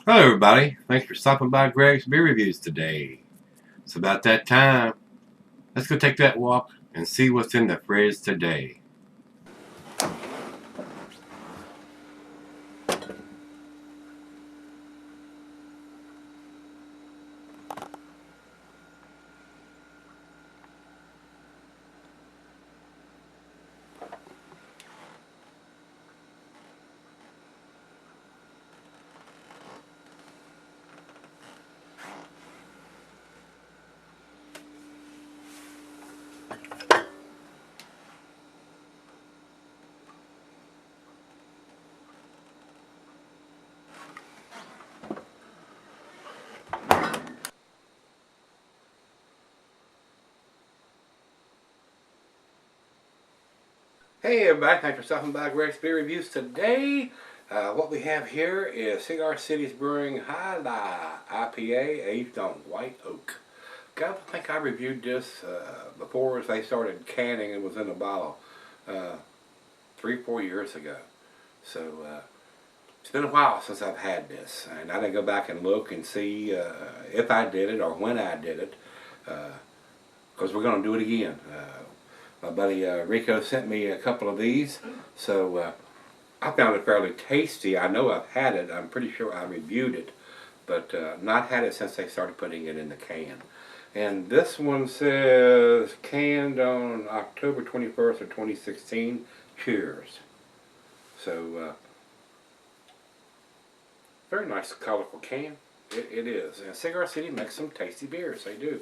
Hello everybody, thanks for stopping by Greg's Beer Reviews today. It's about that time. Let's go take that walk and see what's in the fridge today. Hey everybody, thanks for stopping by Greg's Beer Reviews today. What we have here is Cigar City's Brewing Alai IPA aged on white oak. I think I reviewed this before they started canning. It was in a bottle 3-4 years ago. So it's been a while since I've had this, and I didn't go back and look and see if I did it or when I did it, because we're going to do it again. My buddy Rico sent me a couple of these, so I found it fairly tasty. I know I've had it. I'm pretty sure I reviewed it, but not had it since they started putting it in the can. And this one says canned on October 21st of 2016. Cheers. So very nice colorful can. It is. And Cigar City makes some tasty beers. They do.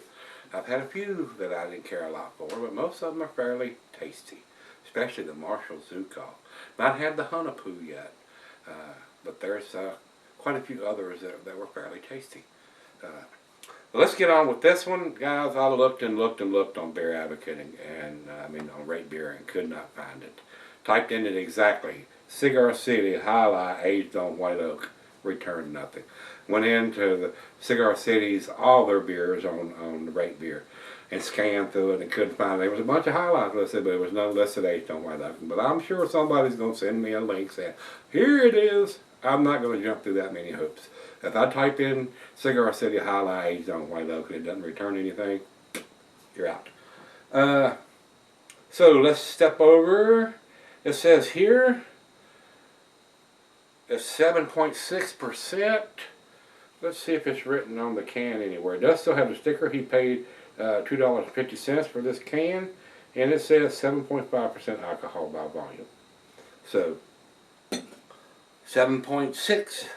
I've had a few that I didn't care a lot for, but most of them are fairly tasty, especially the Marshall Zukov. Not had the Hunapoo yet, but there's quite a few others that were fairly tasty. Let's get on with this one, guys. I looked and looked and looked on Beer Advocate and on Rate Beer and could not find it. Typed in it exactly. Cigar City Alai aged on white oak. Returned nothing. Went into the Cigar City's all their beers on the Rate Beer and scanned through it and couldn't find it. There was a bunch of highlights listed, but there was none listed aged on white oak. But I'm sure somebody's going to send me a link saying, here it is. I'm not going to jump through that many hoops. If I type in Cigar City Alai aged on white oak and it doesn't return anything, you're out. So let's step over. It says here it's 7.6%. Let's see if it's written on the can anywhere. It does still have the sticker. He paid $2.50 for this can, and it says 7.5% alcohol by volume. So 7.6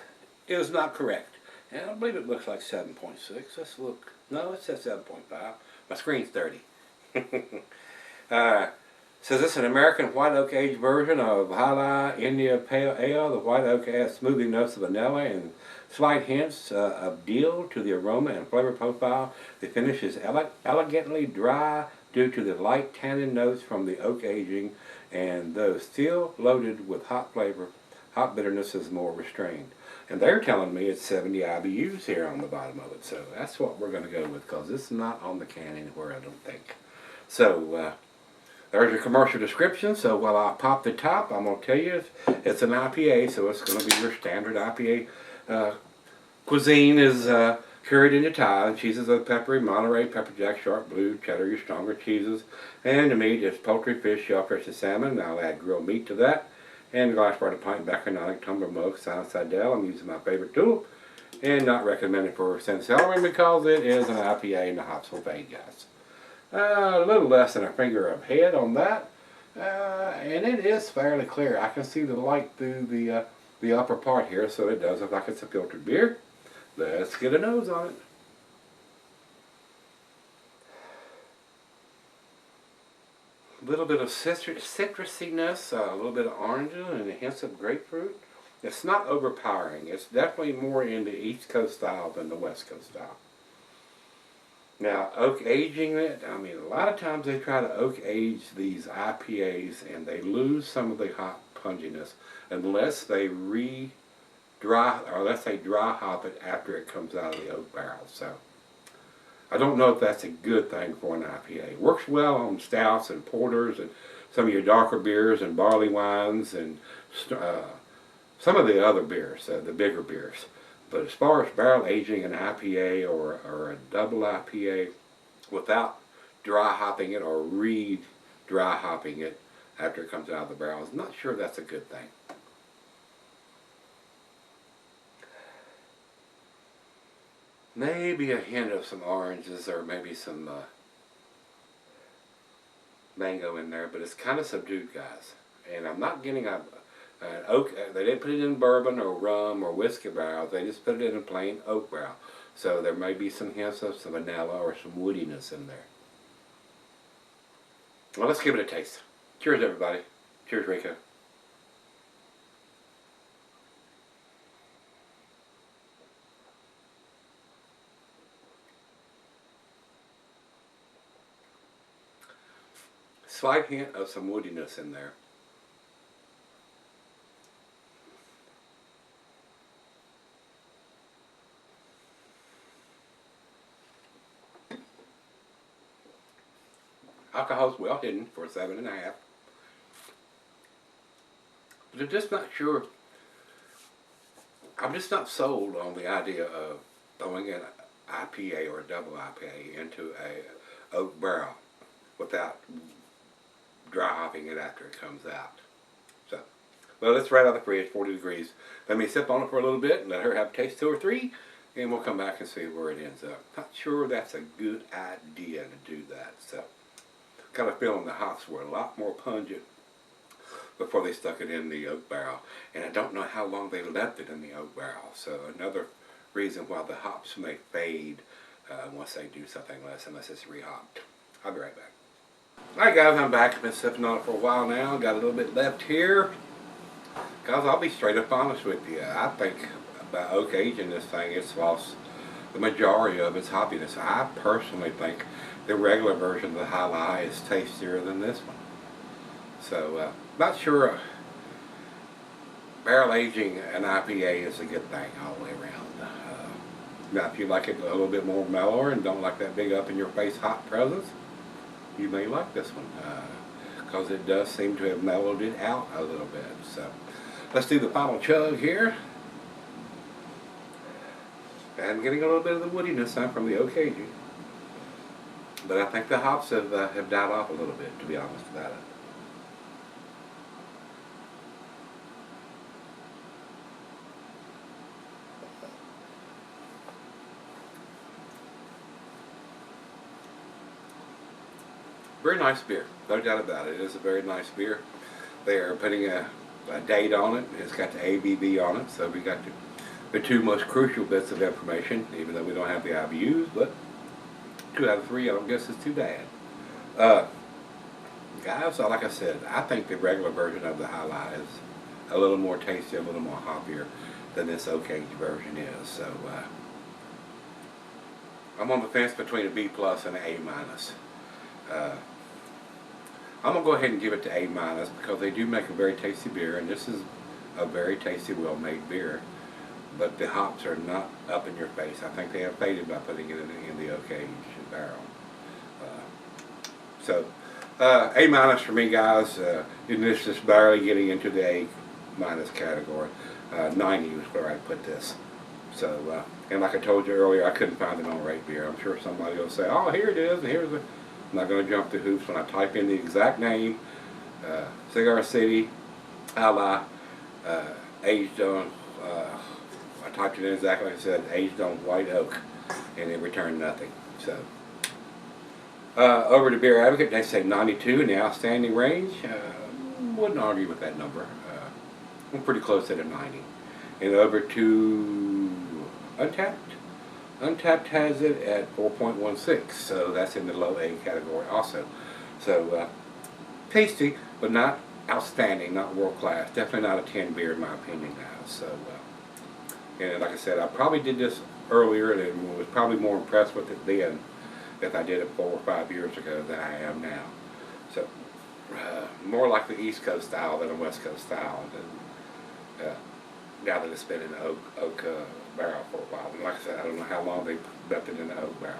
is not correct. And I believe it looks like 7.6. Let's look. No, it says 7.5. My screen's dirty. Says this is an American white oak aged version of Alai India Pale Ale. The white oak adds smoothing notes of vanilla and slight hints of dill to the aroma and flavor profile. The finish is elegantly dry due to the light tannin notes from the oak aging, and though still loaded with hot flavor, hot bitterness is more restrained. And they're telling me it's 70 IBUs here on the bottom of it, so that's what we're going to go with, because it's not on the can anywhere, I don't think. So, there's your commercial description. So while I pop the top, I'm going to tell you it's an IPA, so it's going to be your standard IPA. Cuisine is curried in Italian. Cheeses are peppery, Monterey, pepper jack, sharp blue, cheddar, your stronger cheeses. And the meat is poultry, fish, shellfish, and salmon. I'll add grilled meat to that. And a glass part of pint, bacchanalic, tumbler mug, silent Sidel. I'm using my favorite tool. And not recommended for Sensory because it is an IPA and the hops will fade, guys. A little less than a finger of head on that, and it is fairly clear. I can see the light through the upper part here, so it does look like it's a filtered beer. Let's get a nose on it. A little bit of citrusiness, a little bit of orange, and hints of grapefruit. It's not overpowering. It's definitely more in the East Coast style than the West Coast style. Now, oak aging it, a lot of times they try to oak age these IPAs and they lose some of the hop punginess unless they dry hop it after it comes out of the oak barrel. So, I don't know if that's a good thing for an IPA. It works well on stouts and porters and some of your darker beers and barley wines and some of the other beers, the bigger beers. But as far as barrel aging an IPA or a double IPA without dry hopping it or re-dry hopping it after it comes out of the barrel, I'm not sure that's a good thing. Maybe a hint of some oranges or maybe some mango in there, but it's kind of subdued, guys. And I'm not getting an oak. They didn't put it in bourbon or rum or whiskey barrels. They just put it in a plain oak barrel. So there may be some hints of some vanilla or some woodiness in there. Well, let's give it a taste. Cheers, everybody. Cheers, Rico. Slight hint of some woodiness in there. Alcohol's well hidden for 7.5. But I'm just not sure. I'm just not sold on the idea of throwing an IPA or a double IPA into a oak barrel without dry hopping it after it comes out. So, well, it's right out of the fridge, 40 degrees. Let me sip on it for a little bit and let her have a taste 2 or 3, and we'll come back and see where it ends up. Not sure that's a good idea to do that. So, got a feeling the hops were a lot more pungent before they stuck it in the oak barrel, and I don't know how long they left it in the oak barrel. So another reason why the hops may fade once they do something less, unless it's re-hopped. I'll be right back. Alright guys, I'm back. I've been sipping on it for a while now. Got a little bit left here. Guys, I'll be straight up honest with you. I think about oak aging this thing, it's lost the majority of its hoppiness. I personally think the regular version of the Alai is tastier than this one. So, not sure barrel aging an IPA is a good thing all the way around. Now, if you like it a little bit more mellower and don't like that big up-in-your-face hot presence, you may like this one, because it does seem to have mellowed it out a little bit. So, let's do the final chug here. I'm getting a little bit of the woodiness from the oak aging. But I think the hops have died off a little bit, to be honest about it. Very nice beer, no doubt about it. It is a very nice beer. They are putting a date on it. It's got the ABV on it, so we got the 2 most crucial bits of information, even though we don't have the IBUs, but 2 out of 3, I don't guess is too bad. Guys, so like I said, I think the regular version of the Alai is a little more tasty, a little more hoppier than this oak aged version is. So I'm on the fence between a B+ and an A-. I'm going to go ahead and give it to A- because they do make a very tasty beer, and this is a very tasty, well-made beer. But the hops are not up in your face. I think they have faded by putting it in the oak aged barrel. So, A- for me, guys. And this is barely getting into the A- category. 90 is where I put this. So, and like I told you earlier, I couldn't find an on-rate beer. I'm sure somebody will say, "Oh, here it is," and here's the. I'm not going to jump through hoops when I type in the exact name. Cigar City, Alai, aged on. I typed it in exactly like I said, aged on white oak, and it returned nothing. So, over to Beer Advocate, they say 92 in the outstanding range. Wouldn't argue with that number. I'm pretty close at a 90. And over to Untapped. Untapped has it at 4.16, so that's in the low A category also. So, tasty, but not outstanding, not world class. Definitely not a 10 beer in my opinion now. So, and like I said, I probably did this earlier and was probably more impressed with it then if I did it 4 or 5 years ago than I am now. So, more like the East Coast style than a West Coast style. And, now that it's been in the oak barrel for a while. And like I said, I don't know how long they left it in the oak barrel.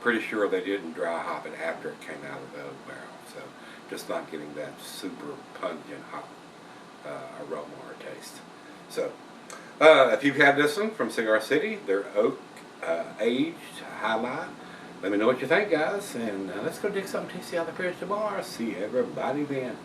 Pretty sure they didn't dry hop it after it came out of the oak barrel. So, just not getting that super pungent hop aroma or taste. So, If you've had this one from Cigar City, their oak aged highlight, let me know what you think, guys. And let's go dig something tasty out of the fridge tomorrow. See everybody then.